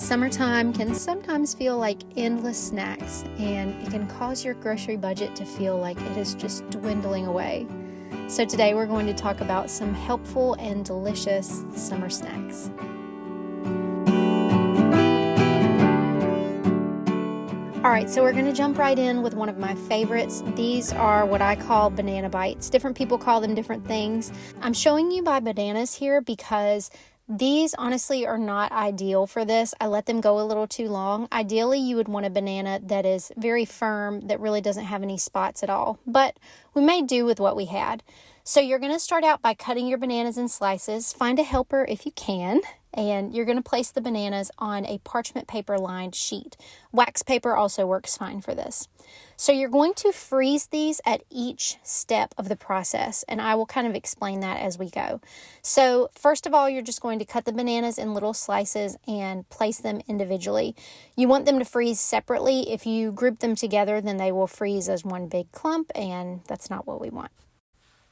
Summertime can sometimes feel like endless snacks, and it can cause your grocery budget to feel like it is just dwindling away. So today we're going to talk about some helpful and delicious summer snacks. All right, so we're going to jump right in with one of my favorites. These are what I call banana bites. Different people call them different things. I'm showing you my bananas here because these honestly are not ideal for this. I let them go a little too long. Ideally, you would want a banana that is very firm, that really doesn't have any spots at all. But we may do with what we had. So you're going to start out by cutting your bananas in slices. Find a helper if you can. And you're going to place the bananas on a parchment paper lined sheet. Wax paper also works fine for this. So you're going to freeze these at each step of the process, and I will kind of explain that as we go. So first of all, you're just going to cut the bananas in little slices and place them individually. You want them to freeze separately. If you group them together, then they will freeze as one big clump, and that's not what we want.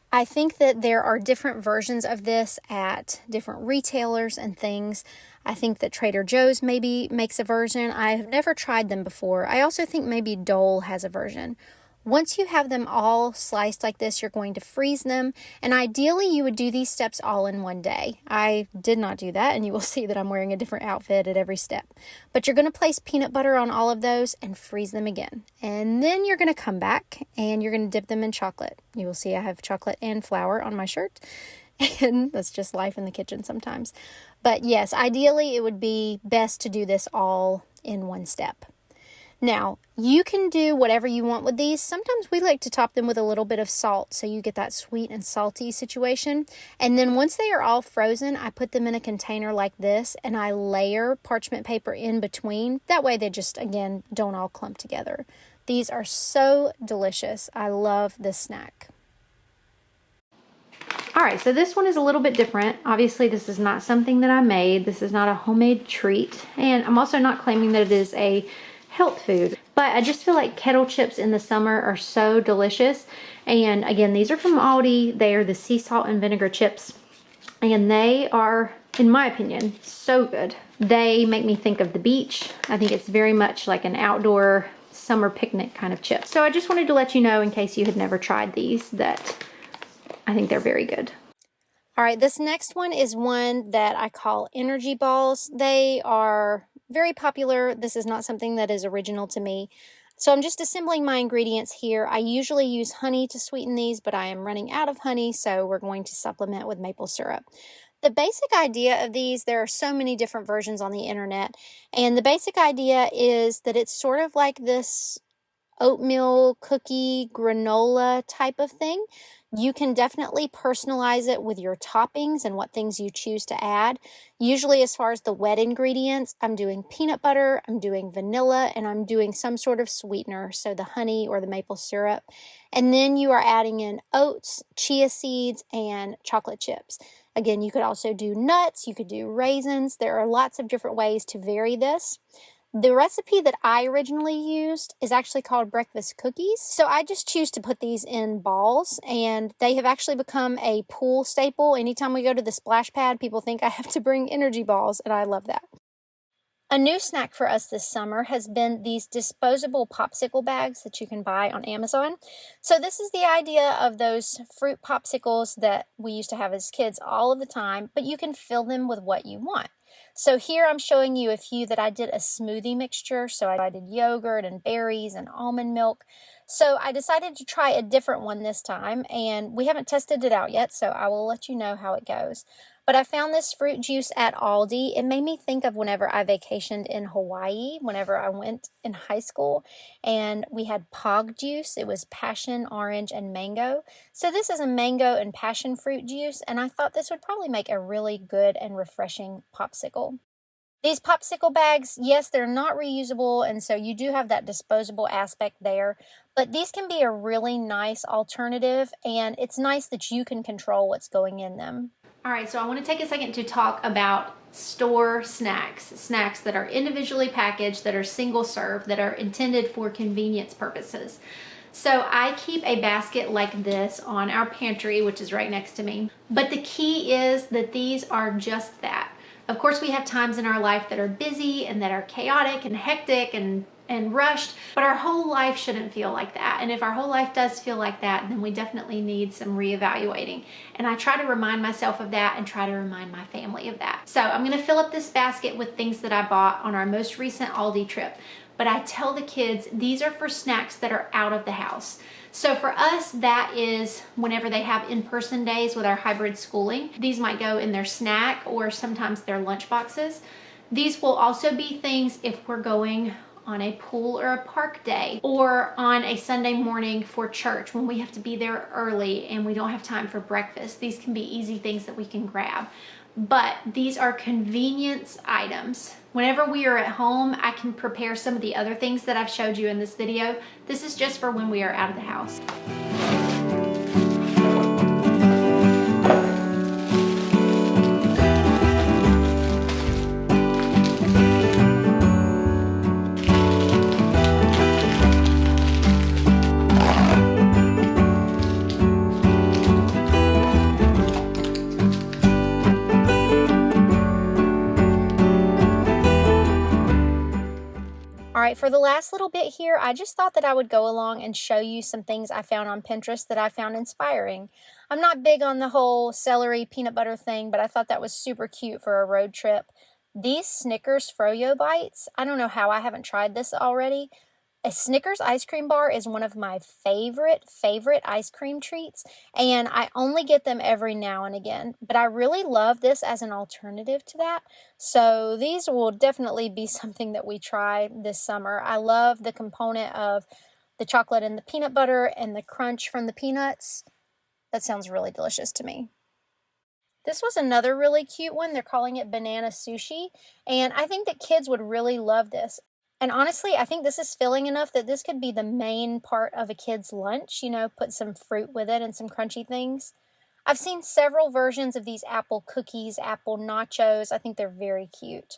I think that there are different versions of this at different retailers and things. I think that Trader Joe's maybe makes a version. I've never tried them before. I also think maybe Dole has a version. Once you have them all sliced like this, you're going to freeze them. And ideally, you would do these steps all in one day. I did not do that, and you will see that I'm wearing a different outfit at every step. But you're going to place peanut butter on all of those and freeze them again. And then you're going to come back and you're going to dip them in chocolate. You will see I have chocolate and flour on my shirt. And that's just life in the kitchen sometimes. But yes, ideally, it would be best to do this all in one step. Now, you can do whatever you want with these. Sometimes we like to top them with a little bit of salt so you get that sweet and salty situation. And then once they are all frozen, I put them in a container like this and I layer parchment paper in between. That way they just, again, don't all clump together. These are so delicious. I love this snack. All right, so this one is a little bit different. Obviously, this is not something that I made. This is not a homemade treat. And I'm also not claiming that it is a health food, but I just feel like Kettle Chips in the summer are so delicious. And again, these are from Aldi. They are the sea salt and vinegar chips, and they are, in my opinion, so good. They make me think of the beach. I think it's very much like an outdoor summer picnic kind of chip. So I just wanted to let you know, in case you had never tried these, that I think they're very good. All right, this next one is one that I call energy balls. They are very popular. This is not something that is original to me. So I'm just assembling my ingredients here. I usually use honey to sweeten these, but I am running out of honey, so we're going to supplement with maple syrup. The basic idea of these, there are so many different versions on the internet, and the basic idea is that it's sort of like this oatmeal cookie granola type of thing. You can definitely personalize it with your toppings and what things you choose to add. Usually, as far as the wet ingredients, I'm doing peanut butter, I'm doing vanilla, and I'm doing some sort of sweetener, so the honey or the maple syrup. And then you are adding in oats, chia seeds, and chocolate chips. Again, you could also do nuts, you could do raisins. There are lots of different ways to vary this. The recipe that I originally used is actually called breakfast cookies. So I just choose to put these in balls, and they have actually become a pool staple. Anytime we go to the splash pad, people think I have to bring energy balls, and I love that. A new snack for us this summer has been these disposable popsicle bags that you can buy on Amazon. So this is the idea of those fruit popsicles that we used to have as kids all of the time, but you can fill them with what you want. So here I'm showing you a few that I did a smoothie mixture. So I did yogurt and berries and almond milk. So I decided to try a different one this time, and we haven't tested it out yet, so I will let you know how it goes. But I found this fruit juice at Aldi. It made me think of whenever I vacationed in Hawaii, whenever I went in high school, and we had pog juice. It was passion, orange, and mango. So this is a mango and passion fruit juice, and I thought this would probably make a really good and refreshing popsicle. These popsicle bags, yes, they're not reusable, and so you do have that disposable aspect there, but these can be a really nice alternative, and it's nice that you can control what's going in them. All right, so I want to take a second to talk about store snacks that are individually packaged, that are single serve, that are intended for convenience purposes. So I keep a basket like this on our pantry, which is right next to me. But the key is that these are just that. Of course, we have times in our life that are busy and that are chaotic and hectic and rushed, but our whole life shouldn't feel like that. And if our whole life does feel like that, then we definitely need some reevaluating. And I try to remind myself of that and try to remind my family of that. So I'm gonna fill up this basket with things that I bought on our most recent Aldi trip. But I tell the kids, these are for snacks that are out of the house. So for us, that is whenever they have in-person days with our hybrid schooling. These might go in their snack or sometimes their lunch boxes. These will also be things if we're going on a pool or a park day, or on a Sunday morning for church when we have to be there early and we don't have time for breakfast. These can be easy things that we can grab. But these are convenience items. Whenever we are at home, I can prepare some of the other things that I've showed you in this video. This is just for when we are out of the house. All right, for the last little bit here, I just thought that I would go along and show you some things I found on Pinterest that I found inspiring. I'm not big on the whole celery peanut butter thing, but I thought that was super cute for a road trip. These Snickers Froyo Bites, I don't know how I haven't tried this already. A Snickers ice cream bar is one of my favorite ice cream treats, and I only get them every now and again, but I really love this as an alternative to that. So these will definitely be something that we try this summer. I love the component of the chocolate and the peanut butter and the crunch from the peanuts. That sounds really delicious to me. This was another really cute one. They're calling it banana sushi, and I think that kids would really love this. And honestly, I think this is filling enough that this could be the main part of a kid's lunch, you know, put some fruit with it and some crunchy things. I've seen several versions of these apple cookies, apple nachos. I think they're very cute.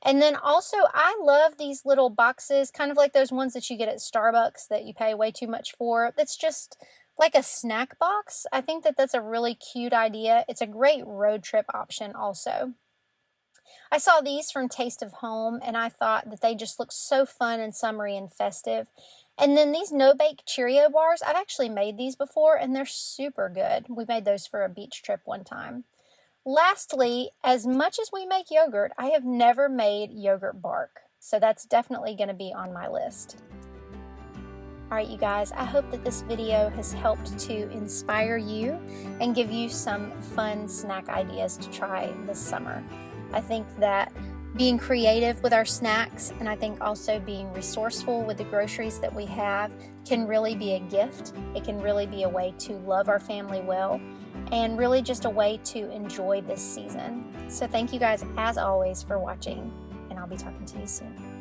And then also, I love these little boxes, kind of like those ones that you get at Starbucks that you pay way too much for. That's just like a snack box. I think that that's a really cute idea. It's a great road trip option also. I saw these from Taste of Home, and I thought that they just look so fun and summery and festive. And then these no-bake Cheerio bars, I've actually made these before, and they're super good. We made those for a beach trip one time. Lastly, as much as we make yogurt, I have never made yogurt bark, so that's definitely going to be on my list. Alright, you guys, I hope that this video has helped to inspire you and give you some fun snack ideas to try this summer. I think that being creative with our snacks, and I think also being resourceful with the groceries that we have, can really be a gift. It can really be a way to love our family well, and really just a way to enjoy this season. So thank you guys as always for watching, and I'll be talking to you soon.